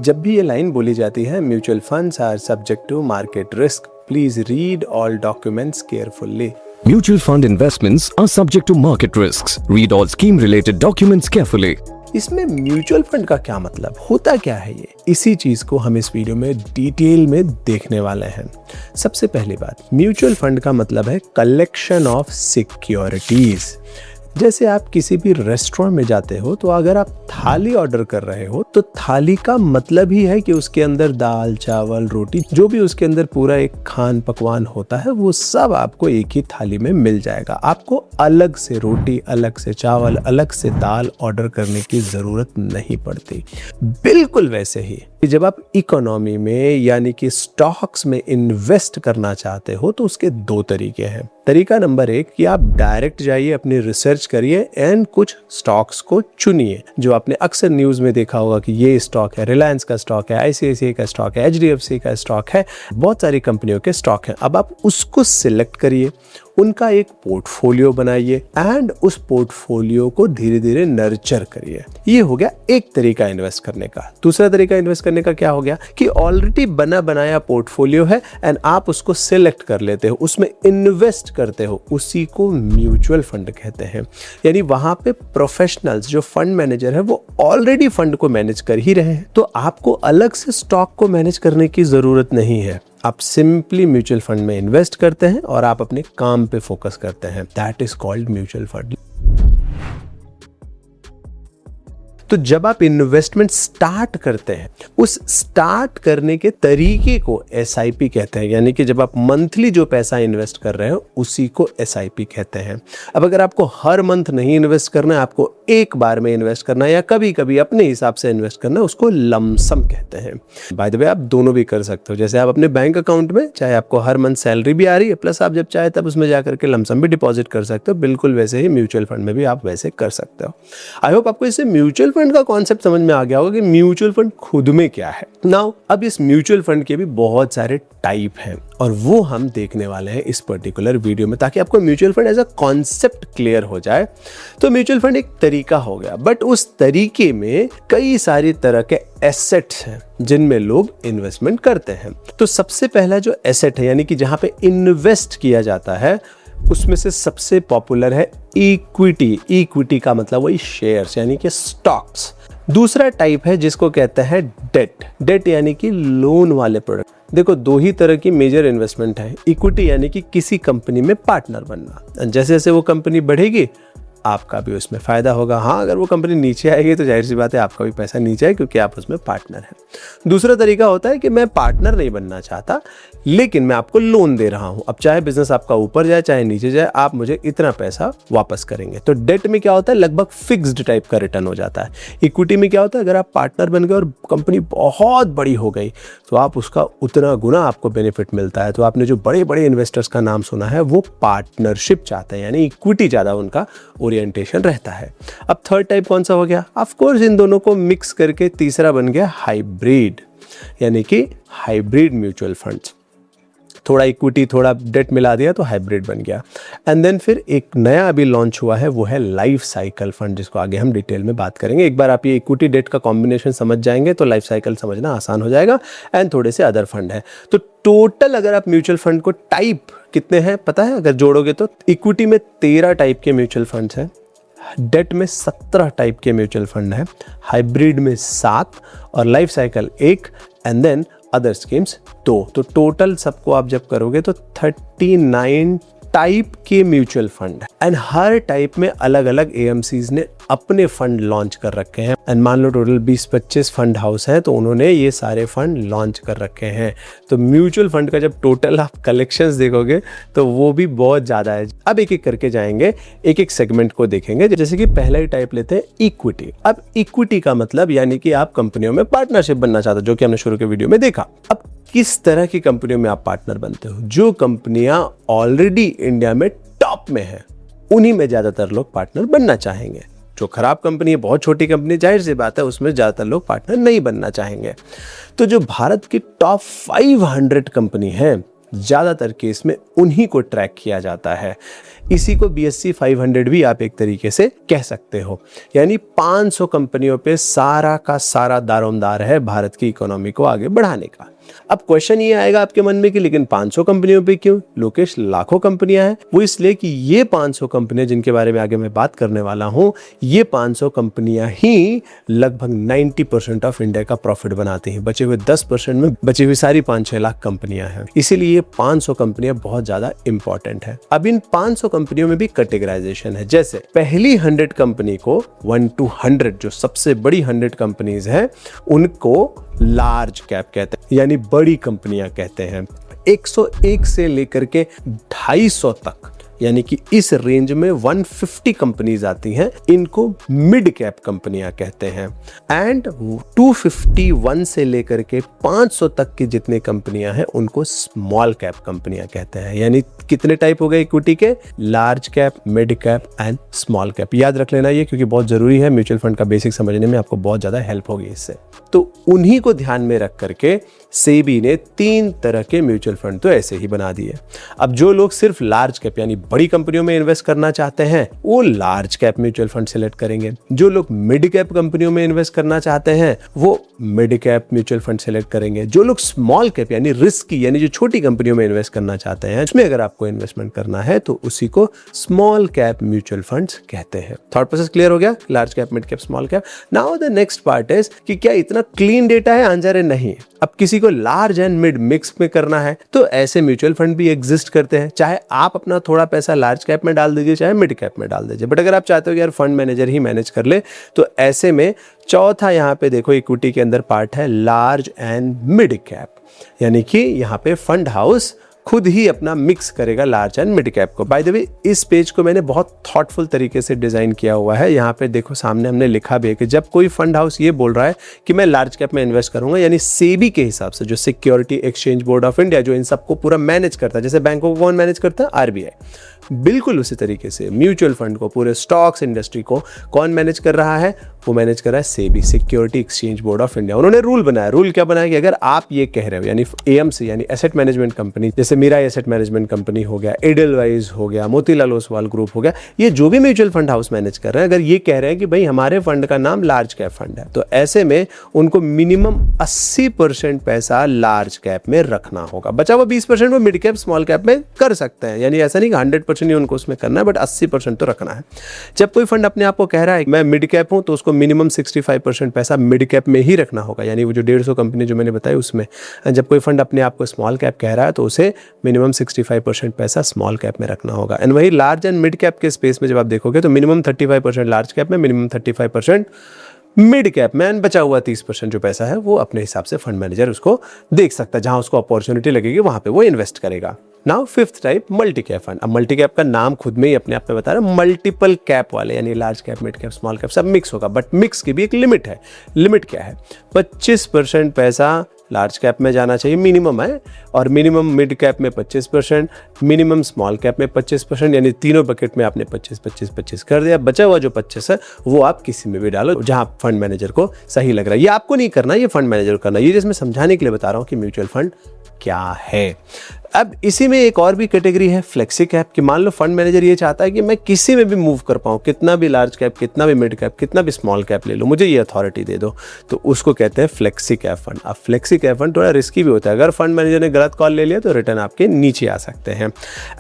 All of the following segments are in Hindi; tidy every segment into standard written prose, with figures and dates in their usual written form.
जब भी ये लाइन बोली जाती है, mutual funds are subject to market risk, please read all documents carefully. Mutual fund investments are subject to market risks. Read all scheme related documents carefully. इसमें म्यूचुअल फंड का क्या मतलब, होता क्या है ये, इसी चीज को हम इस वीडियो में डिटेल में देखने वाले हैं। सबसे पहली बात, म्यूचुअल फंड का मतलब है कलेक्शन ऑफ सिक्योरिटीज। जैसे आप किसी भी रेस्टोरेंट में जाते हो तो अगर आप थाली ऑर्डर कर रहे हो तो थाली का मतलब ही है कि उसके अंदर दाल चावल रोटी जो भी उसके अंदर पूरा एक खान पकवान होता है वो सब आपको एक ही थाली में मिल जाएगा। आपको अलग से रोटी, अलग से चावल, अलग से दाल ऑर्डर करने की जरूरत नहीं पड़ती। बिल्कुल वैसे ही जब आप इकोनॉमी में यानी कि स्टॉक्स में इन्वेस्ट करना चाहते हो तो उसके दो तरीके हैं। तरीका नंबर 1 कि आप डायरेक्ट जाइए, अपनी रिसर्च करिए एंड कुछ स्टॉक्स को चुनिए। जो आपने अक्सर न्यूज में देखा होगा कि ये स्टॉक है, रिलायंस का स्टॉक है, आईसीआईसीआई का स्टॉक है, एचडीएफसी का स्टॉक है, बहुत सारी कंपनियों के स्टॉक हैं। अब आप उसको सिलेक्ट करिए, उनका एक पोर्टफोलियो बनाइए एंड उस पोर्टफोलियो को धीरे धीरे नर्चर करिए। ये हो गया एक तरीका इन्वेस्ट करने का। दूसरा तरीका इन्वेस्ट करने का क्या हो गया कि ऑलरेडी बना बनाया पोर्टफोलियो है एंड आप उसको सिलेक्ट कर लेते हो, उसमें इन्वेस्ट करते हो, उसी को म्यूचुअल फंड कहते हैं। यानी वहां पे प्रोफेशनल्स जो फंड मैनेजर है वो ऑलरेडी फंड को मैनेज कर ही रहे हैं, तो आपको अलग से स्टॉक को मैनेज करने की जरूरत नहीं है। आप सिंपली म्यूचुअल फंड में इन्वेस्ट करते हैं और आप अपने काम पे फोकस करते हैं। That is called mutual fund. तो जब आप इन्वेस्टमेंट स्टार्ट करते हैं, उस स्टार्ट करने के तरीके को एसआईपी कहते हैं। यानी कि जब आप मंथली जो पैसा इन्वेस्ट कर रहे हो उसी को एसआईपी कहते हैं। अब अगर आपको हर मंथ नहीं इन्वेस्ट करना है, आपको एक बार में इन्वेस्ट करना है या कभी कभी अपने हिसाब से इन्वेस्ट करना है, उसको लमसम कहते हैं। बाय द वे आप दोनों भी कर सकते हो। जैसे आप अपने बैंक अकाउंट में चाहे आपको हर मंथ सैलरी भी आ रही है प्लस आप जब चाहे तब उसमें जाकर के लमसम भी डिपॉजिट कर सकते हो। बिल्कुल वैसे ही म्यूचुअल फंड में भी आप वैसे कर सकते हो। आई होप आपको इससे म्यूचुअल फंड का कॉन्सेप्ट समझ में आ गया होगा कि म्यूचुअल फंड खुद में क्या है। नाउ अब इस म्यूचुअल फंड के भी बहुत सारे टाइप हैं और वो हम देखने वाले हैं इस पर्टिकुलर वीडियो में, ताकि आपको mutual fund as a concept clear हो जाए। तो म्यूचुअल फंड एक तरीका हो गया, बट उस तरीके में कई सारी तरह के एसेट्स हैं जिनमें लोग इन्वेस्टमेंट करते हैं। तो सबसे पहला जो एसेट है यानी कि जहां पे इन्वेस्ट किया जाता है उसमें से सबसे पॉपुलर है इक्विटी। इक्विटी का मतलब वही शेयर्स यानी कि स्टॉक्स। दूसरा टाइप है जिसको कहते हैं डेट। डेट यानी कि लोन वाले प्रोडक्ट। देखो दो ही तरह की मेजर इन्वेस्टमेंट है। इक्विटी यानी कि किसी कंपनी में पार्टनर बनना, जैसे जैसे वो कंपनी बढ़ेगी आपका भी उसमें फायदा होगा। हाँ, अगर वो कंपनी नीचे आएगी तो जाहिर सी बात है आपका भी पैसा नीचे आए क्योंकि आप उसमें पार्टनर हैं। दूसरा तरीका होता है कि मैं पार्टनर नहीं बनना चाहता लेकिन मैं आपको लोन दे रहा हूं। अब चाहे बिजनेस आपका ऊपर जाए चाहे नीचे जाए, आप मुझे इतना पैसा वापस करेंगे। तो डेट में क्या होता है, लगभग फिक्स्ड टाइप का रिटर्न हो जाता है। इक्विटी में क्या होता है, अगर आप पार्टनर बन गए और कंपनी बहुत बड़ी हो गई तो आप उसका उतना गुना आपको बेनिफिट मिलता है। तो आपने जो बड़े बड़े इन्वेस्टर्स का नाम सुना है वो पार्टनरशिप चाहते हैं, यानी इक्विटी ज्यादा उनका ओरिएंटेशन रहता है। अब थर्ड टाइप कौन सा हो गया, ऑफ कोर्स इन दोनों को मिक्स करके तीसरा बन गया हाइब्रिड, यानी कि हाइब्रिड म्यूचुअल फंड्स। थोड़ा इक्विटी थोड़ा डेट मिला दिया तो हाइब्रिड बन गया। एंड देन फिर एक नया अभी लॉन्च हुआ है वो है लाइफ साइकिल फंड, जिसको आगे हम डिटेल में बात करेंगे। एक बार आप ये इक्विटी डेट का कॉम्बिनेशन समझ जाएंगे तो लाइफ साइकिल समझना आसान हो जाएगा। एंड थोड़े से अदर फंड है। तो टोटल अगर आप म्यूचुअल फंड को टाइप कितने हैं पता है, अगर जोड़ोगे तो इक्विटी में 13 टाइप के म्यूचुअल फंड्स हैं, डेट में 17 टाइप के म्यूचुअल फंड है, हाइब्रिड में 7 और life cycle 1 and then other schemes 2। तो टोटल सबको आप जब करोगे तो 39 टाइप के म्यूचुअल फंड है। एंड हर टाइप में अलग अलग एएमसीज ने अपने फंड लॉन्च कर रखे हैं। एंड मान लो टोटल 20-25 फंड हाउस हैं तो उन्होंने ये सारे फंड लॉन्च कर रखे हैं। तो म्यूचुअल फंड का जब टोटल आप कलेक्शंस देखोगे तो वो भी बहुत ज़्यादा है। अब एक एक करके जाएंगे, एक एक सेगमेंट को देखेंगे। जैसे कि पहला ही टाइप लेते हैं इक्विटी। अब इक्विटी का मतलब यानी कि आप कंपनियों में पार्टनरशिप बनना चाहते हो, जो कि हमने शुरू के वीडियो में देखा। अब किस तरह की कंपनियों में आप पार्टनर बनते हो, जो कंपनियां ऑलरेडी इंडिया में टॉप में है उन्हीं में ज्यादातर लोग पार्टनर बनना चाहेंगे। जो खराब कंपनी है, बहुत छोटी कंपनी, जाहिर सी बात है उसमें ज्यादातर लोग पार्टनर नहीं बनना चाहेंगे। तो जो भारत की टॉप 500 कंपनी है ज्यादातर केस में उन्हीं को ट्रैक किया जाता है। इसी को BSE 500 भी आप एक तरीके से कह सकते हो। यानी 500 कंपनियों पे सारा का सारा दारोमदार है भारत की इकोनॉमी को आगे बढ़ाने का। अब क्वेश्चन ये आएगा आपके मन में कि लेकिन 500 कंपनियों पे क्यों लोकेश, लाखों कंपनियां हैं। वो इसलिए कि ये 500 कंपनियां जिनके बारे में आगे मैं बात करने वाला हूं, ये 500 कंपनियां ही लगभग 90% ऑफ इंडिया का प्रॉफिट बनाती हैं। बचे हुए 10% में बची हुई सारी 5-6 लाख कंपनियां हैं। इसीलिए ये 500 कंपनियां बहुत ज्यादा इंपॉर्टेंट है। अब इन 500 कंपनियों में भी कैटेगराइजेशन है। जैसे पहली 100 कंपनी को 1 to 100 जो सबसे बड़ी 100 कंपनीज हैं उनको लार्ज कैप कहते हैं, यानी बड़ी कंपनियां कहते हैं। 101 से लेकर के 250 तक, यानी कि इस रेंज में 150 कंपनीज आती हैं, इनको मिड कैप कंपनियां कहते हैं। एंड 251 से लेकर के 500 तक की जितनी कंपनियां हैं उनको स्मॉल कैप कंपनियां कहते हैं। यानी कितने टाइप हो गए इक्विटी के? Large cap, mid cap and small cap. याद रख लेना ये, क्योंकि बहुत जरूरी है, म्यूचुअल फंड का बेसिक समझने में आपको बहुत ज्यादा हेल्प होगी इससे। तो उन्हीं को ध्यान में रख करके सेबी ने 3 तरह के म्यूचुअल फंड तो ऐसे ही बना दिए। अब जो लोग सिर्फ लार्ज कैप यानी बड़ी कंपनियों में इन्वेस्ट करना चाहते हैं वो large cap mutual fund select करेंगे। जो लोग मिड कैप कंपनियों में इन्वेस्ट करना चाहते हैं वो mid cap mutual fund select करेंगे। जो लोग स्मॉल कैप यानी रिस्की यानी जो छोटी कंपनियों में इन्वेस्ट करना चाहते हैं, उसमें अगर आपको इन्वेस्टमेंट करना है तो उसी को स्मॉल कैप म्यूचुअल फंड्स कहते हैं। थॉट प्रोसेस क्लियर हो गया? Large cap, mid cap, small cap. Now the next part is कि क्या इतना क्लीन डेटा है? आंसर है नहीं। अब किसी को लार्ज एंड मिड मिक्स में करना है तो ऐसे म्यूचुअल फंड भी एग्जिस्ट करते हैं। चाहे आप अपना थोड़ा पैसा लार्ज कैप में डाल दीजिए, चाहे मिड कैप में डाल दीजिए। बट अगर आप चाहते हो कि यार फंड मैनेजर ही मैनेज कर ले, तो ऐसे में चौथा यहाँ पे देखो इक्विटी के अंदर पार्ट है लार्ज एंड मिड कैप, यानी कि यहाँ पे फंड हाउस खुद ही अपना मिक्स करेगा लार्ज एंड मिड कैप को। बाय द वे इस पेज को मैंने बहुत थॉटफुल तरीके से डिजाइन किया हुआ है। यहाँ पे देखो सामने हमने लिखा भी है कि जब कोई फंड हाउस ये बोल रहा है कि मैं लार्ज कैप में इन्वेस्ट करूंगा, यानी सेबी के हिसाब से, जो security exchange board of India जो इन सबको पूरा मैनेज करता है, जैसे बैंकों को कौन मैनेज करता है? RBI। बिल्कुल उसी तरीके से म्यूचुअल फंड को, पूरे स्टॉक्स इंडस्ट्री को कौन मैनेज कर रहा है? वो मैनेज कर रहा है SEBI, security exchange board of India. उन्होंने रूल बनाया। रूल क्या बनाया कि अगर आप ये कह रहे हो, यानी AMC यानी एसेट मैनेजमेंट कंपनी, जैसे मीरा एसेट मैनेजमेंट कंपनी हो गया, एडलवाइज हो गया, मोतीलाल ओसवाल ग्रुप हो गया, ये जो भी म्यूचुअल फंड हाउस मैनेज कर रहे हैं, अगर ये कह रहे हैं कि भाई हमारे फंड का नाम लार्ज कैप फंड है, तो ऐसे में उनको मिनिमम 80% पैसा लार्ज कैप में रखना होगा। बचा हुआ 20% वो मिड कैप, स्मॉल कैप में कर सकते हैं। यानी ऐसा नहीं कि 100% ही उनको उसमें करना है, बट 80% तो रखना है। जब कोई फंड अपने आप को कह रहा है मैं मिड कैप हूं, तो उसको मिनिमम 65% पैसा मिड कैप में ही रखना होगा। यानी वो जो 150 कंपनी जो मैंने बताई उसमें। जब कोई फंड अपने आप को स्मॉल कैप कह रहा है तो उसे मिनिमम 65% पैसा स्मॉल कैप में रखना होगा। एंड वही लार्ज एंड मिड कैप के स्पेस में जब आप देखोगे तो मिनिमम 35% लार्ज कैप में, मिनिमम 35% मिड कैप में, एंड बचा हुआ 30% जो पैसा है वो अपने हिसाब से फंड मैनेजर उसको देख सकता है। जहां उसको अपॉर्चुनिटी लगेगी वहां पे वो इन्वेस्ट करेगा। Now 5th type multi cap fund. अब मल्टी कैप का नाम खुद में ही अपने आप में बता रहा है, मल्टीपल कैप वाले, यानी large cap, mid cap, small cap सब मिक्स होगा। बट मिक्स की भी एक लिमिट है। लिमिट क्या है? 25% पैसा लार्ज कैप में जाना चाहिए, मिनिमम है, और मिनिमम मिड कैप में 25%, मिनिमम स्मॉल कैप में 25%, यानी तीनों बकेट में आपने 25-25-25 कर दिया। बचा हुआ जो 25 है वो आप किसी में भी डालो जहां फंड मैनेजर को सही लग रहा है। ये आपको नहीं करना, ये फंड मैनेजर को करना। ये जिसमें समझाने के लिए बता रहा हूं कि म्यूचुअल फंड क्या है। अब इसी में एक और भी कैटेगरी है फ्लेक्सी कैप की। मान लो फंड मैनेजर ये चाहता है कि मैं किसी में भी मूव कर पाऊँ, कितना भी लार्ज कैप, कितना भी मिड कैप, कितना भी स्मॉल कैप ले लो, मुझे ये अथॉरिटी दे दो, तो उसको कहते हैं फ्लेक्सी कैप फंड। अब फ्लेक्सी कैप फंड थोड़ा रिस्की भी होता है। अगर फंड मैनेजर ने गलत कॉल ले लिया तो रिटर्न आपके नीचे आ सकते हैं।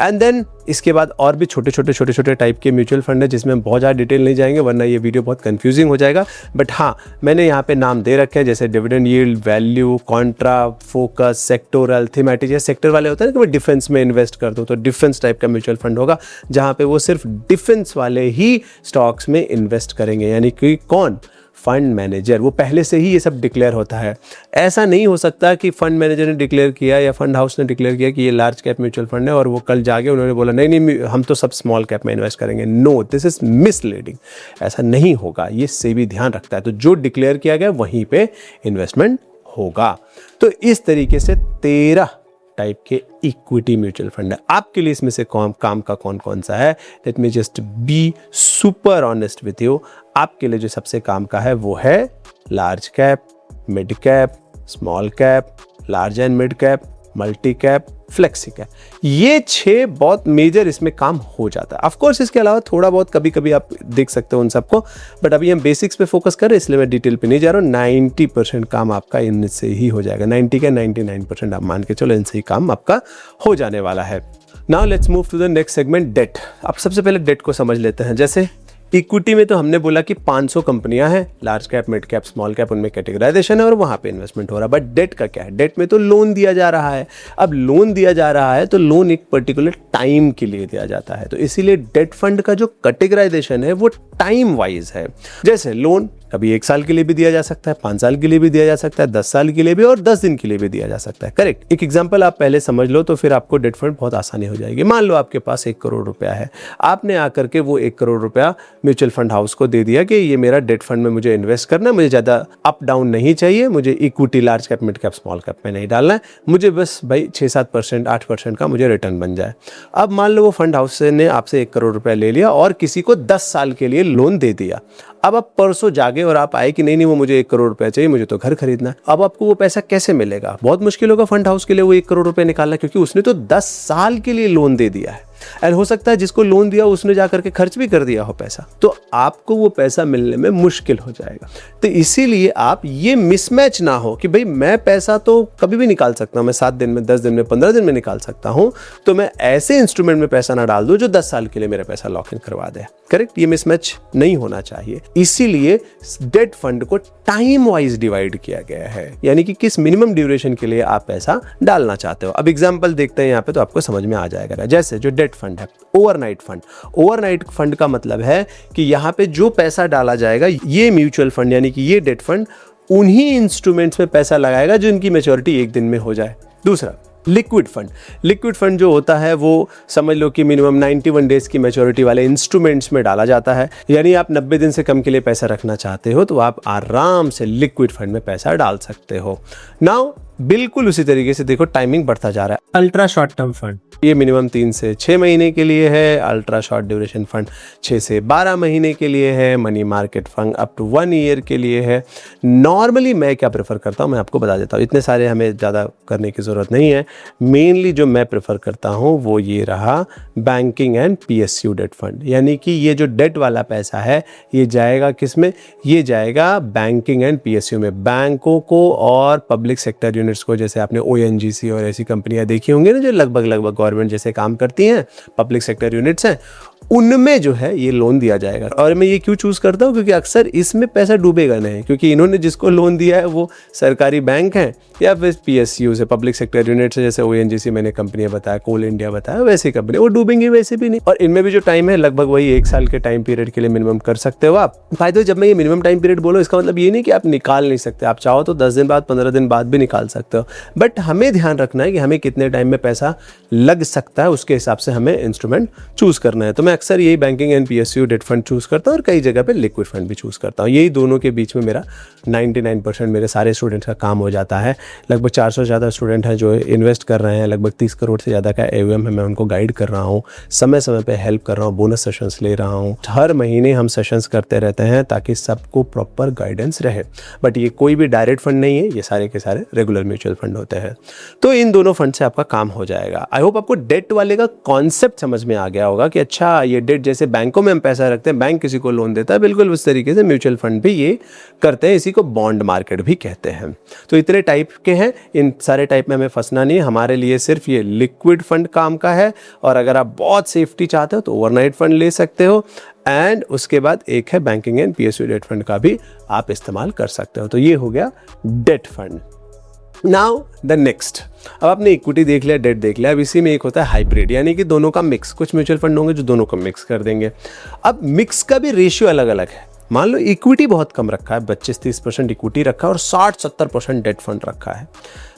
एंड देन इसके बाद और भी छोटे छोटे टाइप के म्यूचुअल फंड है जिसमें बहुत ज़्यादा डिटेल नहीं जाएंगे वरना ये वीडियो बहुत कंफ्यूजिंग हो जाएगा। बट हाँ, मैंने यहाँ पे नाम दे रखे हैं जैसे dividend yield, value, Contra, focus, sectoral, thematic. Sector वाले होता है ना कि मैं डिफेंस में इन्वेस्ट कर दूं, तो डिफेंस टाइप का म्यूचुअल फंड होगा जहां पे वो सिर्फ डिफेंस वाले ही स्टॉक्स में इन्वेस्ट करेंगे। यानी कि कौन? Fund manager. वो पहले से ही ये सब डिक्लेयर होता है। ऐसा नहीं हो सकता कि फंड मैनेजर ने डिक्लेयर किया या फंड हाउस ने डिक्लेयर किया कि ये लार्ज कैप म्यूचुअल फंड है और वो कल जाके उन्होंने बोला नहीं नहीं हम तो सब स्मॉल कैप में इन्वेस्ट करेंगे। No, this is misleading. ऐसा नहीं होगा, ये सेबी ध्यान रखता है। तो जो डिक्लेयर किया गया वहीं पे इन्वेस्टमेंट होगा। तो इस तरीके से 13 टाइप के इक्विटी म्यूचुअल फंड है। आपके लिए इसमें से काम का कौन कौन सा है? Let me just be super honest with you. आपके लिए जो सबसे काम का है वो है large cap, mid cap, small cap, large and mid cap, multi cap, flexi cap, ये 6 बहुत मेजर इसमें काम हो जाता है। ऑफ कोर्स इसके अलावा थोड़ा बहुत कभी कभी आप देख सकते हो उन सबको, बट अभी हम बेसिक्स पे फोकस कर रहे हैं इसलिए मैं डिटेल पे नहीं जा रहा हूँ। 90% काम आपका इनसे ही हो जाएगा, 90 का 99% आप मान के चलो इनसे ही काम आपका हो जाने वाला है। Now let's move to the next segment, debt. अब सबसे पहले डेट को समझ लेते हैं। जैसे इक्विटी में तो हमने बोला कि 500 कंपनियां हैं, large cap, mid cap, small cap, उनमें कैटेगराइजेशन है और वहां पे इन्वेस्टमेंट हो रहा है। बट डेट का क्या है? डेट में तो लोन दिया जा रहा है। अब लोन दिया जा रहा है तो लोन एक पर्टिकुलर टाइम के लिए दिया जाता है, तो इसीलिए डेट फंड का जो कैटेगराइजेशन है वो टाइम वाइज है। जैसे लोन कभी 1 साल के लिए भी दिया जा सकता है, 5 साल के लिए भी दिया जा सकता है, 10 साल के लिए भी और 10 दिन के लिए भी दिया जा सकता है। करेक्ट। एक एग्जांपल आप पहले समझ लो तो फिर आपको डेट फंड बहुत आसानी हो जाएगी। मान लो आपके पास 1 करोड़ रुपया है, आपने आकर के वो 1 करोड़ रुपया म्यूचुअल फंड हाउस को दे दिया कि ये मेरा डेट फंड में मुझे इन्वेस्ट करना है, मुझे ज़्यादा अप डाउन नहीं चाहिए, मुझे equity large cap, mid cap, small cap में नहीं डालना है, मुझे बस भाई 6-7%, 8% का मुझे रिटर्न बन जाए। अब मान लो वो फंड हाउस ने आपसे 1 करोड़ रुपया ले लिया और किसी को 10 साल के लिए लोन दे दिया। अब आप परसों जागे और आप आए कि नहीं वो मुझे 1 करोड़ रुपया चाहिए, मुझे तो घर खरीदना है। अब आपको वो पैसा कैसे मिलेगा? बहुत मुश्किल होगा फंड हाउस के लिए वो 1 करोड़ रुपया निकालना, क्योंकि उसने तो 10 साल के लिए लोन दे दिया है। एंड हो सकता है जिसको लोन दिया उसने जाकर के खर्च भी कर दिया हो पैसा, तो आपको वो पैसा मिलने में मुश्किल हो जाएगा। तो इसीलिए आप ये मिसमैच ना हो कि भाई मैं पैसा तो कभी भी निकाल सकता हूं, मैं 7 दिन में, 10 दिन में, 15 दिन में निकाल सकता हूं, तो मैं ऐसे इंस्ट्रूमेंट में पैसा ना डाल दूं जो 10 साल के लिए मेरा पैसा लॉक इन करवा दे। करेक्ट। ये मिसमैच नहीं होना चाहिए, इसीलिए डेट फंड को टाइम वाइज डिवाइड किया गया है, यानी कि किस मिनिमम ड्यूरेशन के लिए आप पैसा डालना चाहते हो। अब एग्जांपल देखते हैं यहाँ पे तो आपको समझ में आ जाएगा। जैसे जो डेट फंड है, ओवरनाइट फंड। ओवरनाइट फंड का मतलब है कि यहाँ पे जो पैसा डाला जाएगा, ये म्यूचुअल फंड यानी कि ये डेट फंड उन्हीं इंस्ट्रूमेंट्स में पैसा लगाएगा जो इनकी मैच्योरिटी 1 दिन में हो जाए। दूसरा लिक्विड फंड। लिक्विड फंड जो होता है वो समझ लो कि मिनिमम 91 डेज की मैच्योरिटी वाले इंस्ट्रूमेंट्स में डाला जाता है, यानी आप 90 दिन से कम के लिए पैसा रखना चाहते हो तो आप आराम से लिक्विड फंड में पैसा डाल सकते हो। नाउ बिल्कुल उसी तरीके से देखो टाइमिंग बढ़ता जा रहा है। अल्ट्रा शॉर्ट टर्म फंड, ये मिनिमम 3 से 6 महीने के लिए है। अल्ट्रा शॉर्ट ड्यूरेशन फंड 6 से 12 महीने के लिए है। Money market fund up to 1 year के लिए है। नॉर्मली मैं क्या प्रेफर करता हूँ मैं आपको बता देता हूँ, इतने सारे हमें ज़्यादा करने की ज़रूरत नहीं है। मेनली जो मैं प्रेफर करता हूँ वो ये रहा banking and PSU debt fund, यानी कि ये जो डेट वाला पैसा है ये जाएगा किस में? ये जाएगा बैंकिंग एंड PSU में। बैंकों को और पब्लिक सेक्टर यूनिट्स को, जैसे आपने ONGC और ऐसी कंपनियां देखी होंगी ना जो लगभग गवर्नमेंट जैसे काम करती हैं, पब्लिक सेक्टर यूनिट्स हैं, उनमें जो है ये लोन दिया जाएगा। और मैं ये क्यों चूज करता हूँ? क्योंकि अक्सर इसमें पैसा डूबेगा नहीं, क्योंकि इन्होंने जिसको लोन दिया है वो सरकारी बैंक है या फिर PSU से, पब्लिक सेक्टर यूनिट से, जैसे ONGC मैंने कंपनियां बताया, कोल इंडिया बताया, वैसी कंपनी वो डूबेंगी वैसे भी नहीं। और इनमें भी जो टाइम है लगभग वही 1 साल के टाइम पीरियड के लिए मिनिमम कर सकते हो आप। फायदे जब मैं ये मिनिमम टाइम पीरियड बोलो इसका मतलब ये नहीं कि आप निकाल नहीं सकते, आप चाहो तो 10 दिन बाद, 15 दिन बाद भी निकाल सकते हो, बट हमें ध्यान रखना है कि हमें कितने टाइम में पैसा लग सकता है, उसके हिसाब से हमें इंस्ट्रूमेंट चूज करना है। तो मैं अक्सर यही banking and PSU debt fund choose करता हूँ और कई जगह पे लिक्विड फंड भी चूज करता हूँ। यही दोनों के बीच में मेरा 99% मेरे सारे स्टूडेंट्स का काम हो जाता है। लगभग 400 से ज़्यादा स्टूडेंट हैं जो इन्वेस्ट कर रहे हैं, लगभग 30 करोड़ से ज़्यादा का AUM है। मैं उनको गाइड कर रहा हूँ, समय समय पे हेल्प कर रहा हूँ, बोनस सेशंस ले रहा हूँ। हर महीने हम सेशंस करते रहते हैं ताकि सबको प्रॉपर गाइडेंस रहे। बट ये कोई भी डायरेक्ट फंड नहीं है, ये सारे के सारे रेगुलर म्यूचुअल फंड होते हैं। तो इन दोनों फंड से आपका काम हो जाएगा। आई होप आपको डेट वाले का कॉन्सेप्ट समझ में आ गया होगा कि अच्छा ये डेट, जैसे बैंकों में हम पैसा रखते हैं, बैंक किसी को लोन देता है, बिल्कुल उस तरीके से म्यूचुअल फंड भी ये करते हैं। इसी को बॉन्ड मार्केट भी कहते हैं। तो इतने टाइप के हैं, इन सारे टाइप में हमें फंसना नहीं है। हमारे लिए सिर्फ ये लिक्विड फंड काम का है, और अगर आप बहुत सेफ्टी चाहते हो तो ओवरनाइट फंड ले सकते हो। एंड उसके बाद एक है banking and PSU debt fund का भी आप इस्तेमाल कर सकते हो। तो ये हो गया debt fund. Now the next, अब आपने इक्विटी देख लिया, डेट देख लिया, अब इसी में एक होता है हाइब्रिड, यानी कि दोनों का मिक्स। कुछ म्यूचुअल फंड होंगे जो दोनों को मिक्स कर देंगे। अब मिक्स का भी रेशियो अलग अलग है। मान लो इक्विटी बहुत कम रखा है, 25-30% इक्विटी रखा है और 60-70% डेट फंड रखा है,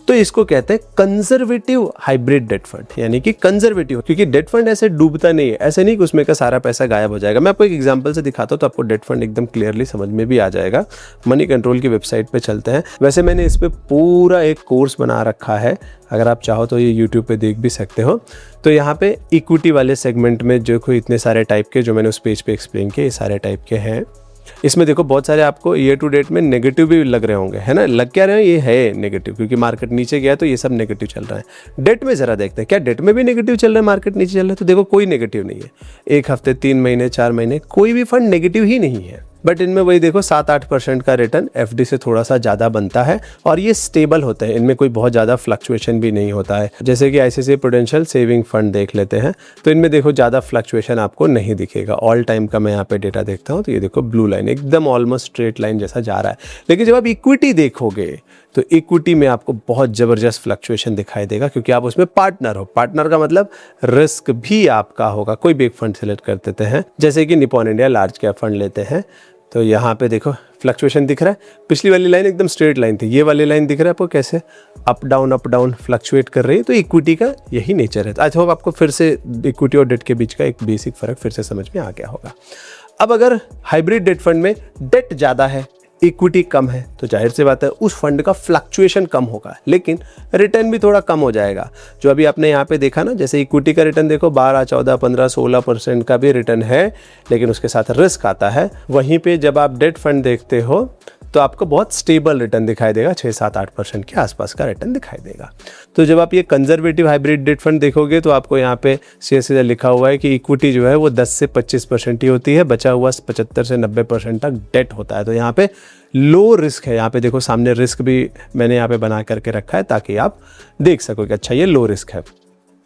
तो इसको कहते हैं कंजर्वेटिव हाइब्रिड डेट फंड, यानी कि कंजर्वेटिव, क्योंकि डेट फंड ऐसे डूबता नहीं है, ऐसे नहीं कि उसमें का सारा पैसा गायब हो जाएगा। मैं आपको एक एग्जांपल से दिखाता हूँ तो आपको डेट फंड एकदम क्लियरली समझ में भी आ जाएगा। मनी कंट्रोल की वेबसाइट पे चलते हैं। वैसे मैंने इस पे पूरा एक कोर्स बना रखा है, अगर आप चाहो तो ये यूट्यूब पे देख भी सकते हो। तो यहाँ पे इक्विटी वाले सेगमेंट में जो कोई इतने सारे टाइप के जो मैंने उस पेज पे एक्सप्लेन किए, ये सारे टाइप के हैं। इसमें देखो बहुत सारे आपको ईयर टू डेट में नेगेटिव भी लग रहे होंगे, है ना। लग क्या रहे हैं, ये है नेगेटिव, क्योंकि मार्केट नीचे गया तो ये सब नेगेटिव चल रहा है। डेट में जरा देखते हैं, क्या डेट में भी नेगेटिव चल रहा है, मार्केट नीचे चल रहा है? तो देखो कोई नेगेटिव नहीं है, 1 हफ्ते 3 महीने 4 महीने कोई भी फंड नेगेटिव ही नहीं है। बट इनमें वही देखो 7-8% का रिटर्न एफडी से थोड़ा सा ज़्यादा बनता है और ये स्टेबल होते हैं, इनमें कोई बहुत ज़्यादा फ्लक्चुएशन भी नहीं होता है। जैसे कि आईसीआईसीआई प्रूडेंशियल सेविंग फंड देख लेते हैं तो इनमें देखो ज़्यादा फ्लक्चुएशन आपको नहीं दिखेगा। ऑल टाइम का मैं यहाँ पे डेटा देखता हूँ तो ये देखो ब्लू लाइन एकदम ऑलमोस्ट स्ट्रेट लाइन जैसा जा रहा है। लेकिन जब आप इक्विटी देखोगे तो इक्विटी में आपको बहुत ज़बरदस्त फ्लक्चुएशन दिखाई देगा, क्योंकि आप उसमें पार्टनर हो। पार्टनर का मतलब रिस्क भी आपका होगा। कोई भी एक फंड सेलेक्ट कर देते हैं, जैसे कि Nippon India large cap fund लेते हैं तो यहाँ पे देखो फ्लक्चुएशन दिख रहा है। पिछली वाली लाइन एकदम स्ट्रेट लाइन थी, ये वाली लाइन दिख रहा है आपको कैसे अप डाउन फ्लक्चुएट कर रही है। तो इक्विटी का यही नेचर है। आई होप आपको फिर से इक्विटी और डेट के बीच का एक बेसिक फर्क फिर से समझ में आ गया होगा। अब अगर हाइब्रिड डेट फंड में डेट ज़्यादा है, इक्विटी कम है, तो जाहिर सी बात है उस फंड का फ्लक्चुएशन कम होगा, लेकिन रिटर्न भी थोड़ा कम हो जाएगा। जो अभी आपने यहाँ पे देखा ना, जैसे इक्विटी का रिटर्न देखो 12, 14, 15, 16% का भी रिटर्न है, लेकिन उसके साथ रिस्क आता है। वहीं पे जब आप डेट फंड देखते हो तो आपको बहुत स्टेबल रिटर्न दिखाई देगा, 6, 7, 8% के आसपास का रिटर्न दिखाई देगा। तो जब आप ये कंजर्वेटिव हाइब्रिड डेट फंड देखोगे तो आपको यहाँ पे सीधा लिखा हुआ है कि इक्विटी जो है वो 10 से 25% ही होती है, बचा हुआ 75 से 90% तक डेट होता है। तो यहाँ पे लो रिस्क है। यहाँ पे देखो सामने रिस्क भी मैंने यहाँ पे बना करके रखा है ताकि आप देख सको कि अच्छा ये लो रिस्क है।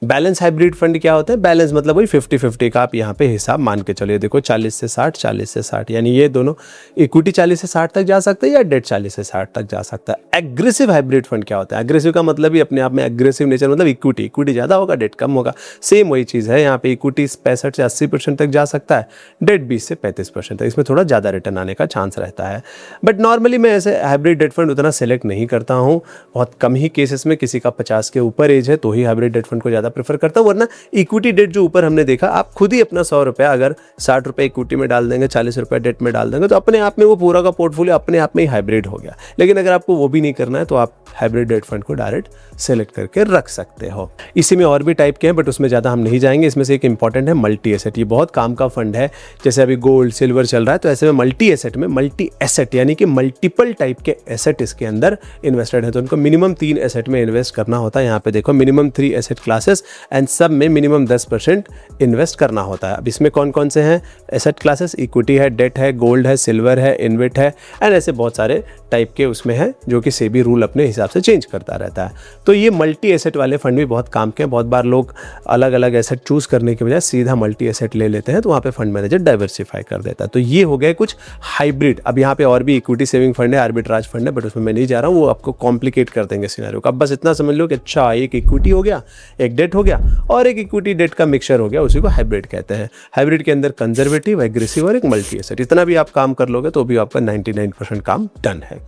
बैलेंस हाइब्रिड फंड क्या होता है? बैलेंस मतलब वही 50-50 का आप यहाँ पे हिसाब मान के चलिए। देखो 40 से 60, 40 से 60, यानी ये दोनों इक्विटी 40 से 60 तक जा सकता है या डेट 40 से 60 तक जा सकता है। एग्रेसिव हाइब्रिड फंड क्या होता है? एग्रेसिव का मतलब ही अपने आप में एग्रेसिव नेचर, मतलब इक्विटी ज़्यादा होगा, डेट कम होगा। सेम वही चीज़ है यहाँ पे, इक्विटी 65 से 80% तक जा सकता है, डेट 20 से 35% तक। इसमें थोड़ा ज़्यादा रिटर्न आने का चांस रहता है। बट नॉर्मली मैं ऐसे हाइब्रिड डेट फंड उतना सेलेक्ट नहीं करता हूँ। बहुत कम ही केसेस में किसी का 50 के ऊपर एज है तो ही हाइब्रिड डेट फंड को ज़्यादा प्रेफर करता हूँ। वरना इक्विटी डेट जो ऊपर हमने देखा, आप खुद ही अपना 100 रुपया अगर 60 रुपये इक्विटी में डाल देंगे, 40 रुपये डेट में डाल देंगे, तो अपने आप में वो पूरा का पोर्टफोलियो अपने आप में ही हाइब्रिड हो गया। लेकिन अगर आपको वो भी नहीं करना है तो आप हाइब्रिड डेट फंड को डायरेक्ट सेलेक्ट करके रख सकते हो। इसी में और भी टाइप के हैं बट उसमें ज़्यादा हम नहीं जाएंगे। इसमें से एक इंपॉर्टेंट है मल्टी एसेट। ये बहुत काम का फंड है। जैसे अभी गोल्ड सिल्वर चल रहा है तो ऐसे में मल्टी एसेट यानी कि मल्टीपल टाइप के एसेट इसके अंदर इन्वेस्टेड है। तो उनको मिनिमम 3 एसेट में इन्वेस्ट करना होता है। यहाँ पे देखो मिनिमम 3 एसेट क्लासेस एंड सब में मिनिमम 10% इन्वेस्ट करना होता है। अब इसमें कौन कौन से हैं एसेट क्लासेस? इक्विटी है, डेट है, गोल्ड है, सिल्वर है, इन्वेट है एंड ऐसे बहुत सारे टाइप के उसमें है जो कि सेबी रूल अपने हिसाब से चेंज करता रहता है। तो ये मल्टी एसेट वाले फंड भी बहुत काम के हैं। बहुत बार लोग अलग अलग एसेट चूज करने के बजाय सीधा मल्टी एसेट ले लेते हैं तो वहाँ पे फंड मैनेजर डाइवर्सिफाई कर देता है। तो ये हो गए कुछ हाइब्रिड। अब यहाँ पे और भी इक्विटी सेविंग फंड है, आर्बिट्राज फंड है, बट उसमें मैं नहीं जा रहा हूँ, वो आपको कॉम्प्लिकेट कर देंगे सिनेरियो को। अब बस इतना समझ लो कि अच्छा एक इक्विटी हो गया, एक डेट हो गया और एक इक्विटी डेट का मिक्सचर हो गया, उसी को हाइब्रिड कहते हैं। हाइब्रिड के अंदर कंजर्वेटिव, एग्रेसिव और एक मल्टी एसेट, इतना भी आप काम कर लोगे तो भी आपका 99% काम डन है।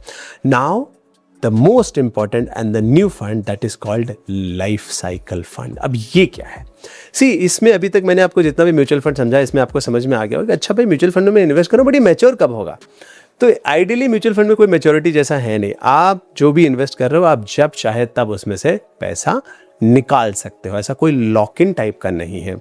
Now the most important and the new fund that is called life cycle fund. अब ये क्या है? इसमें अभी तक मैंने आपको जितना भी म्यूचुअल फंड समझा इसमें आपको समझ में आ गया होगा अच्छा भाई म्यूचुअल फंड में इन्वेस्ट करो, बट ये मैच्योर कब होगा? तो आइडियली म्यूचुअल फंड में कोई मैच्योरिटी जैसा है नहीं। आप जो भी इन्वेस्ट कर रहे हो आप जब चाहे तब उसमें से पैसा निकाल सकते हो। ऐसा कोई लॉक इन टाइप का नहीं है।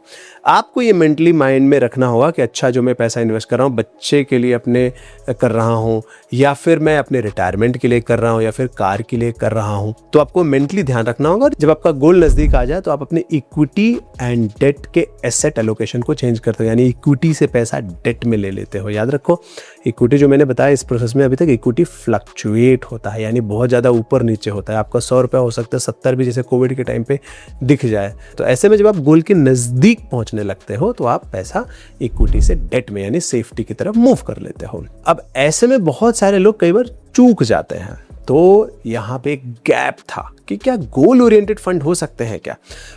आपको ये मेंटली माइंड में रखना होगा कि अच्छा जो मैं पैसा इन्वेस्ट कर रहा हूँ बच्चे के लिए अपने कर रहा हूँ या फिर मैं अपने रिटायरमेंट के लिए कर रहा हूँ या फिर कार के लिए कर रहा हूँ, तो आपको मेंटली ध्यान रखना होगा। जब आपका गोल नज़दीक आ जाए तो आप अपने इक्विटी एंड डेट के एसेट एलोकेशन को चेंज करते हो, यानी इक्विटी से पैसा डेट में ले लेते हो। याद रखो इक्विटी जो मैंने बताया इस प्रोसेस में अभी तक इक्विटी फ्लक्चुएट होता है, यानी बहुत ज़्यादा ऊपर नीचे होता है। आपका 100 रुपया हो सकता है 70 भी, जैसे कोविड के टाइम पे दिख जाए। तो ऐसे में जब आप गोल के नज़दीक पहुंचने लगते हो तो आप पैसा इक्विटी से डेट में यानी सेफ्टी की तरफ मूव कर लेते हो। अब ऐसे में बहुत सारे लोग कई बार चूक जाते हैं। तो यहाँ पे एक गैप था कि क्या गोल ओरिएंटेड फंड हो सकते हैं क्या?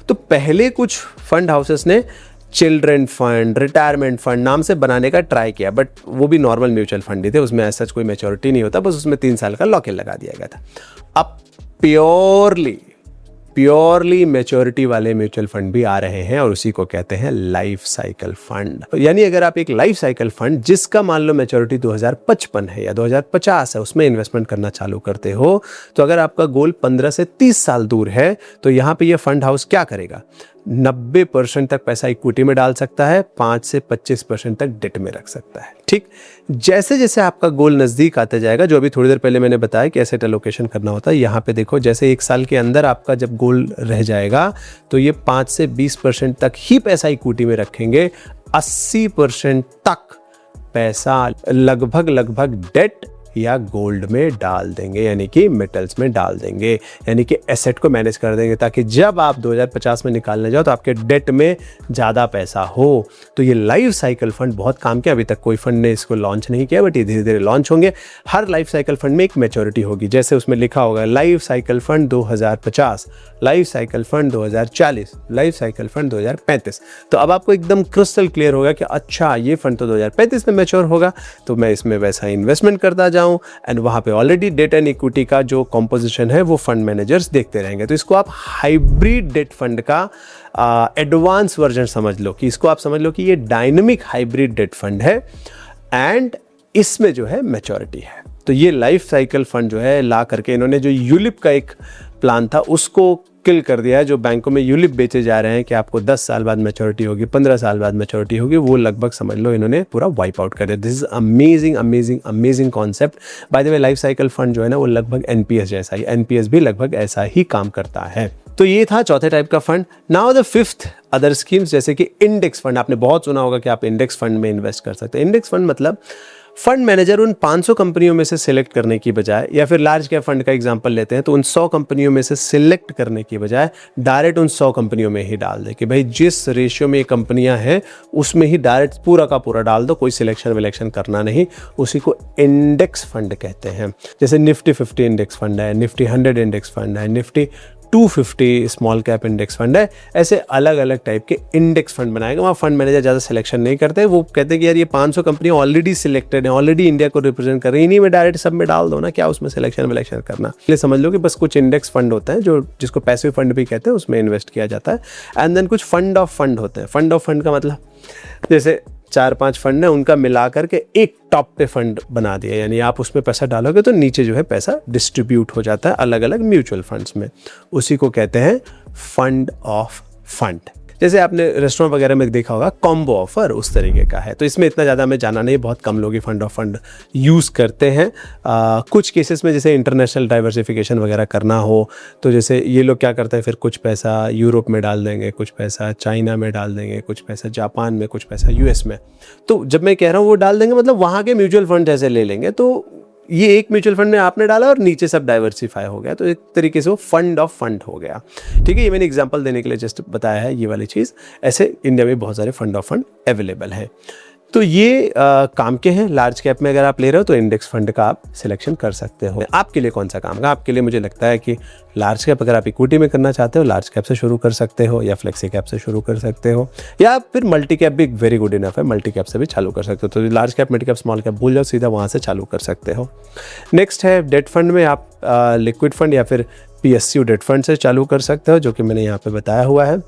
तो पहले कुछ फंड हाउसेस ने चिल्ड्रन फंड, रिटायरमेंट फंड नाम से बनाने का ट्राई किया, बट वो भी नॉर्मल म्यूचुअल फंड ही थे, उसमें ऐसा कोई मैच्योरिटी नहीं होता, बस उसमें 3 साल का लॉक इन लगा दिया गया था। अब प्योरली मैच्योरिटी वाले म्यूचुअल फंड भी आ रहे हैं और उसी को कहते हैं लाइफ साइकिल फंड। यानी अगर आप एक लाइफ साइकिल फंड जिसका मान लो मैच्योरिटी 2055 है या 2050 है उसमें इन्वेस्टमेंट करना चालू करते हो, तो अगर आपका गोल 15 से 30 साल दूर है तो यहाँ पे ये फंड हाउस क्या करेगा? 90% तक पैसा इक्विटी में डाल सकता है, 5 से 25% तक डेट में रख सकता है। ठीक, जैसे जैसे आपका गोल नज़दीक आते जाएगा, जो अभी थोड़ी देर पहले मैंने बताया कि एसेट एलोकेशन करना होता है, यहाँ पे देखो जैसे 1 साल के अंदर आपका जब गोल रह जाएगा तो ये 5 से 20% तक ही पैसा इक्विटी में रखेंगे, 80% तक पैसा लगभग डेट या गोल्ड में डाल देंगे, यानी कि मेटल्स में डाल देंगे, यानी कि एसेट को मैनेज कर देंगे, ताकि जब आप 2050 में निकालने जाओ तो आपके डेट में ज़्यादा पैसा हो। तो ये लाइफ साइकिल फंड बहुत काम किया। अभी तक कोई फंड ने इसको लॉन्च नहीं किया, बट ये धीरे धीरे लॉन्च होंगे। हर लाइफ साइकिल फंड में एक मैच्योरिटी होगी, जैसे उसमें लिखा होगा life cycle fund 2050, life cycle fund 2040, life cycle fund 2035। तो अब आपको एकदम क्रिस्टल क्लियर होगा कि अच्छा ये फंड तो 2035 में मैच्योर होगा, तो मैं इसमें वैसा इन्वेस्टमेंट करता जाऊँ, एंड वहां पे ऑलरेडी डेट एंड इक्विटी का जो कॉम्पोजिशन है वो फंड मैनेजर्स देखते रहेंगे। तो इसको आप हाइब्रिड डेट फंड का एडवांस वर्जन समझ लो, कि इसको आप समझ लो कि ये डायनेमिक हाइब्रिड डेट फंड है एंड इसमें जो है मैच्योरिटी है। तो ये लाइफ साइकिल फंड जो है ला करके इन्होंने जो यूलिप का एक प्लान था उसको किल कर दिया है। जो बैंकों में यूलिप बेचे जा रहे हैं कि आपको 10 साल बाद मैच्योरिटी होगी, 15 साल बाद मैच्योरिटी होगी, वो लगभग समझ लो इन्होंने पूरा वाइप आउट कर दिया। This is amazing amazing amazing concept. By the way life cycle fund जो है ना वो लगभग एनपीएस जैसा ही, एनपीएस भी लगभग ऐसा ही काम करता है। तो ये था चौथे टाइप का fund. Now the fifth other schemes, जैसे कि इंडेक्स फंड। आपने बहुत सुना होगा कि आप इंडेक्स फंड में इन्वेस्ट कर सकते हैं। इंडेक्स फंड मतलब फंड मैनेजर उन 500 कंपनियों में से सिलेक्ट करने की बजाय, या फिर लार्ज कैप फंड का एग्जांपल लेते हैं तो उन 100 कंपनियों में से सिलेक्ट करने की बजाय डायरेक्ट उन 100 कंपनियों में ही डाल दे कि भाई जिस रेशियो में ये कंपनियां हैं उसमें ही डायरेक्ट पूरा का पूरा डाल दो, कोई सिलेक्शन विलेक्शन करना नहीं। उसी को इंडेक्स फंड कहते हैं। जैसे निफ्टी 50 इंडेक्स फंड है, निफ्टी 100 इंडेक्स फंड है, Nifty 250 small cap index fund है। ऐसे अलग अलग टाइप के इंडेक्स फंड बनाएगा। वहाँ फंड मैनेजर ज़्यादा सिलेक्शन नहीं करते, वो कहते हैं कि यार ये 500 कंपनियां ऑलरेडी सिलेक्टेड हैं, ऑलरेडी इंडिया को रिप्रेजेंट कर रही है, इन्हीं में डायरेक्ट सब में डाल दो ना, क्या उसमें सिलेक्शन विलेक्शन करना। इसलिए समझ लो कि बस कुछ इंडेक्स फंड होते हैं जो जिसको पैसिव फंड भी कहते हैं, उसमें इन्वेस्ट किया जाता है। एंड देन कुछ फंड ऑफ फंड होते हैं। फंड ऑफ फंड का मतलब जैसे 4-5 फंड है, उनका मिला करके एक टॉप पे फंड बना दिया, यानी आप उसमें पैसा डालोगे तो नीचे जो है पैसा डिस्ट्रीब्यूट हो जाता है अलग अलग म्यूचुअल फंड्स में। उसी को कहते हैं फंड ऑफ फंड। जैसे आपने रेस्टोरेंट वगैरह में देखा होगा कॉम्बो ऑफर, उस तरीके का है। तो इसमें इतना ज़्यादा हमें जाना नहीं, बहुत कम लोग ही फंड ऑफ फंड यूज़ करते हैं। कुछ केसेस में जैसे इंटरनेशनल डाइवर्सिफिकेशन वगैरह करना हो तो जैसे ये लोग क्या करते हैं, फिर कुछ पैसा यूरोप में डाल देंगे, कुछ पैसा चाइना में डाल देंगे, कुछ पैसा जापान में, कुछ पैसा यूएस में। तो जब मैं कह रहा हूँ वो डाल देंगे मतलब वहाँ के म्यूचुअल फंड जैसे ले लेंगे, तो ये एक म्यूचुअल फंड में आपने डाला और नीचे सब डाइवर्सिफाई हो गया, तो एक तरीके से वो फंड ऑफ फंड हो गया। ठीक है, ये मैंने एग्जांपल देने के लिए जस्ट बताया है ये वाली चीज़। ऐसे इंडिया में बहुत सारे फंड ऑफ फंड अवेलेबल हैं। तो ये काम के हैं। लार्ज कैप में अगर आप ले रहे हो तो इंडेक्स फंड का आप सिलेक्शन कर सकते हो। आपके लिए कौन सा काम का? आपके लिए मुझे लगता है कि लार्ज कैप अगर आप इक्विटी में करना चाहते हो लार्ज कैप से शुरू कर सकते हो, या फ्लेक्सी कैप से शुरू कर सकते हो, या फिर मल्टी कैप भी वेरी गुड इनफ है, मल्टी कैप से भी चालू कर सकते हो। तो large cap, mid cap, small cap भूल जाओ, सीधा वहाँ से चालू कर सकते हो। नेक्स्ट है डेट फंड में आप लिक्विड फंड या फिर PSU डेट फंड से चालू कर सकते हो, जो कि मैंने यहाँ पे बताया हुआ है।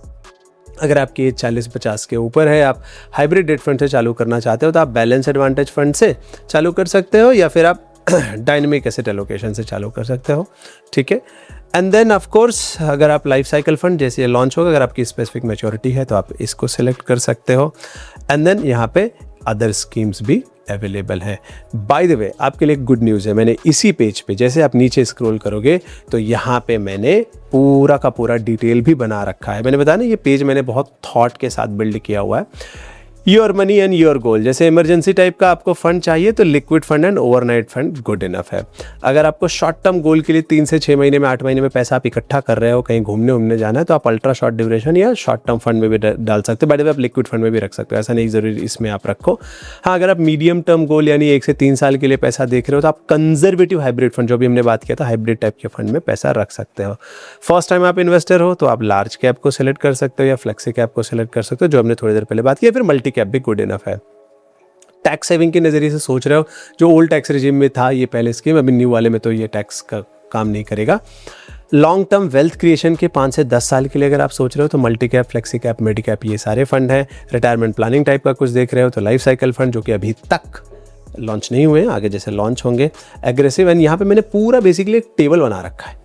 अगर आपकी एज 40-50 के ऊपर है, आप हाइब्रिड डेट फंड से चालू करना चाहते हो तो आप बैलेंस एडवांटेज फंड से चालू कर सकते हो, या फिर आप डायनेमिक एसेट एलोकेशन से चालू कर सकते हो। ठीक है, एंड देन ऑफ कोर्स अगर आप लाइफ साइकिल फंड जैसे ये लॉन्च होगा, अगर आपकी स्पेसिफिक मैच्योरिटी है तो आप इसको सिलेक्ट कर सकते हो। एंड देन यहाँ पे अदर स्कीम्स भी अवेलेबल है। बाय द वे आपके लिए गुड न्यूज़ है, मैंने इसी पेज पे जैसे आप नीचे स्क्रॉल करोगे तो यहाँ पे मैंने पूरा का पूरा डिटेल भी बना रखा है। मैंने बताया ना ये पेज मैंने बहुत थॉट के साथ बिल्ड किया हुआ है। Your money and your goal, जैसे इमरजेंसी टाइप का आपको फंड चाहिए तो liquid fund and overnight fund good enough है। अगर आपको शॉर्ट टर्म गोल के लिए 3 से 6 महीने में, 8 महीने में पैसा आप इकट्ठा कर रहे हो, कहीं घूमने जाना है, तो आप अल्ट्रा शॉर्ट ड्यूरेशन या शॉर्ट टर्म फंड में भी डाल सकते हो। बाय द वे आप लिक्विड फंड में भी रख सकते हो, ऐसा नहीं जरूरी इसमें आप रखो। हाँ, अगर आप मीडियम टर्म गोल यानी 1 से 3 साल के लिए पैसा देख रहे हो तो आप कंजर्वेटिव हाइब्रिड फंड, जो भी हमने बात किया था, हाइब्रिड टाइप के फंड में पैसा रख सकते हो। फर्स्ट टाइम आप इन्वेस्टर हो तो आप लार्ज कैप को सिलेक्ट कर सकते हो या फ्लेक्सी कैप को सिलेक्ट कर सकते हो, जो हमने थोड़ी देर पहले बात की, फिर मल्टी कैप भी गुड इनफ है। टैक्स सेविंग के नज़रिए से सोच रहे हो, जो ओल्ड टैक्स रिजीम में था ये पहले स्कीम, अभी न्यू वाले में तो ये टैक्स का काम नहीं करेगा। लॉन्ग टर्म वेल्थ क्रिएशन के 5 से 10 साल के लिए अगर आप सोच रहे हो तो multi cap, flexi cap, mid cap ये सारे फंड हैं। रिटायरमेंट प्लानिंग टाइप का कुछ देख रहे हो तो लाइफ साइकिल फंड, जो कि अभी तक लॉन्च नहीं हुए हैं, आगे जैसे लॉन्च होंगे। एग्रेसिव, एंड यहाँ पे मैंने पूरा बेसिकली एक टेबल बना रखा है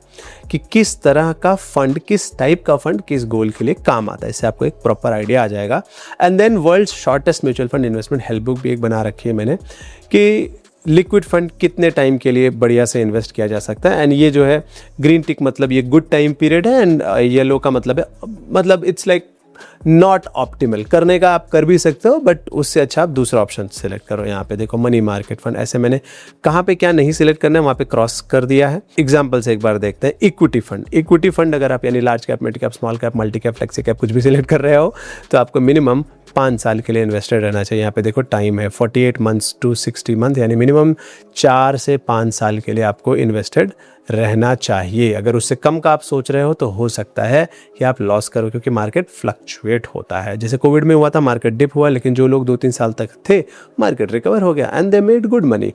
कि किस तरह का फंड, किस टाइप का फंड किस गोल के लिए काम आता है। इससे आपको एक प्रॉपर आइडिया आ जाएगा। And then world shortest mutual fund investment help book भी एक बना रखी है मैंने, कि लिक्विड फंड कितने टाइम के लिए बढ़िया से इन्वेस्ट किया जा सकता है। एंड ये जो है ग्रीन टिक मतलब ये गुड टाइम पीरियड है, एंड येलो का मतलब है मतलब इट्स लाइक नॉट ऑप्टिमल। करने का आप कर भी सकते हो, बट उससे अच्छा आप दूसरा ऑप्शन सेलेक्ट करो। यहाँ पे देखो मनी मार्केट फंड, ऐसे मैंने कहाँ पे क्या नहीं सिलेक्ट करना है वहाँ पे क्रॉस कर दिया है। एग्जाम्पल से एक बार देखते हैं इक्विटी फंड। इक्विटी फंड अगर आप यानी large cap, mid cap, small cap, multi cap, flexi cap कुछ भी सिलेक्ट कर रहे हो तो आपको मिनिमम 5 साल के लिए इन्वेस्टेड रहना चाहिए। यहाँ पे देखो टाइम है 48 मंथ्स टू 60 मंथ, यानी मिनिमम 4 से 5 साल के लिए आपको इन्वेस्टेड रहना चाहिए। अगर उससे कम का आप सोच रहे हो तो हो सकता है कि आप लॉस करो, क्योंकि मार्केट फ्लक्चुएट होता है। जैसे कोविड में हुआ था, मार्केट डिप हुआ, लेकिन जो लोग 2-3 साल तक थे मार्केट रिकवर हो गया and they made good money.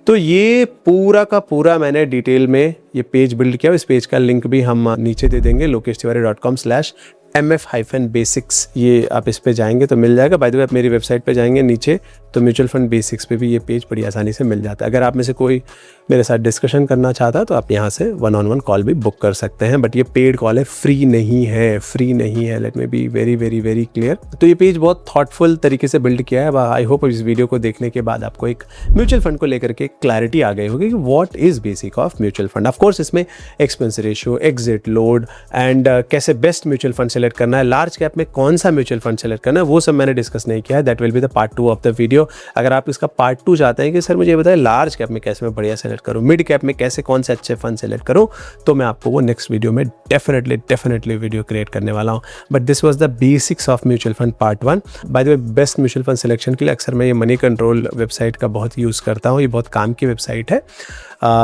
तो ये पूरा का पूरा मैंने डिटेल में ये पेज बिल्ड किया। इस पेज का लिंक भी हम नीचे दे देंगे, lokeshtiwari.com/mf-basics। ये आप इस पे जाएंगे तो मिल जाएगा। बाय द वे आप मेरी वेबसाइट पे जाएंगे नीचे तो म्यूचुअल फंड बेसिक्स पे भी ये पेज बड़ी आसानी से मिल जाता है। अगर आप में से कोई मेरे साथ डिस्कशन करना चाहता है तो आप यहाँ से 1-on-1 कॉल भी बुक कर सकते हैं। बट ये पेड कॉल है, फ्री नहीं है, फ्री नहीं है। Let me be very very very clear. तो ये पेज बहुत थॉटफुल तरीके से बिल्ड किया है। आई होप इस वीडियो को देखने के बाद आपको एक म्यूचुअल फंड को लेकर के क्लैरिटी आ गई होगी कि what is basic of mutual fund. Of course इसमें expense ratio, exit, load and कैसे बेस्ट म्यूचुअल फंड सेलेक्ट करना है, लार्ज कैप में कौन सा म्यूचुअल फंड सेलेक्ट करना है, वो सब मैंने डिस्कस नहीं किया है। That will be the part 2 of the video. अगर आप इसका पार्ट 2 चाहते हैं कि सर मुझे बताएं लार्ज कैप में कैसे मैं बढ़िया सेलेक्ट करूं, मिड कैप में कैसे कौन से अच्छे फंड सेलेक्ट करूं, तो मैं आपको वो नेक्स्ट वीडियो में डेफिनेटली वीडियो क्रिएट करने वाला हूं। But this was the basics of mutual fund part 1। By the way best mutual fund selection के लिए अक्सर मैं ये मनी कंट्रोल वेबसाइट का बहुत यूज़ करता हूँ। ये बहुत काम की वेबसाइट है।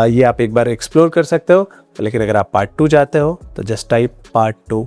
ये आप एक बार एक्सप्लोर कर सकते हो। लेकिन अगर आप पार्ट 2 चाहते हो तो जस्ट टाइप पार्ट 2